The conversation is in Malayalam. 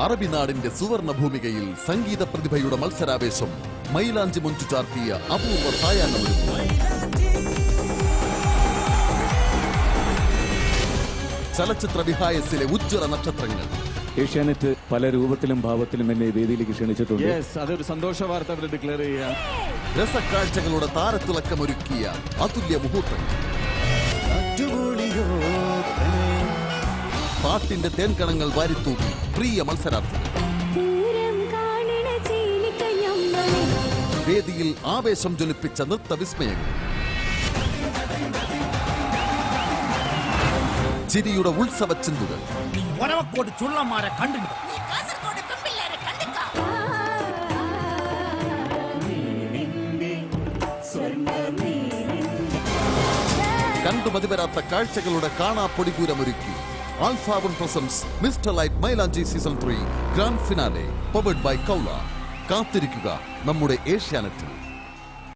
അറബി നാടിന്റെ സുവർണ ഭൂമികയിൽ സംഗീത പ്രതിഭയുടെ മത്സരാവേശം മൈലാഞ്ചി മുഞ്ചു ചാർത്തിയ അപൂർവ സായാഹ്നമൊരുങ്ങി. ചലച്ചിത്ര വിഹായസിലെ ഉജ്ജ്വല നക്ഷത്രങ്ങൾ. ഏഷ്യാനെറ്റ് പല രൂപത്തിലും ഭാവത്തിലും എന്നെ വേദിയിലേക്ക് ക്ഷണിച്ചിട്ടുണ്ട്. അതൊരു സന്തോഷ വാർത്ത ഡിക്ലെയർ ചെയ്യാം. രസക്കാഴ്ചകളുടെ താരത്തിളക്കമൊരുക്കിയ അതുല്യ മുഹൂർത്തങ്ങൾ. പാട്ടിന്റെ തേൻകണങ്ങൾ വാരിത്തൂക്കി പ്രിയ മത്സരാർത്ഥികൾ. വേദിയിൽ ആവേശം ജ്വലിപ്പിച്ച നൃത്തവിസ്മയങ്ങൾ. ചിരിയുടെ ഉത്സവ ചിന്തുകൾ. കണ്ടു മതിവരാത്ത കാഴ്ചകളുടെ കാണാപ്പൊടിപൂരമൊരുക്കി Alpha One presents Mr. Light Mailanji Season 3 Grand Finale powered by Kaula. കാത്തിരിക്കുക നമ്മുടെ ഏഷ്യാനെറ്റിൽ.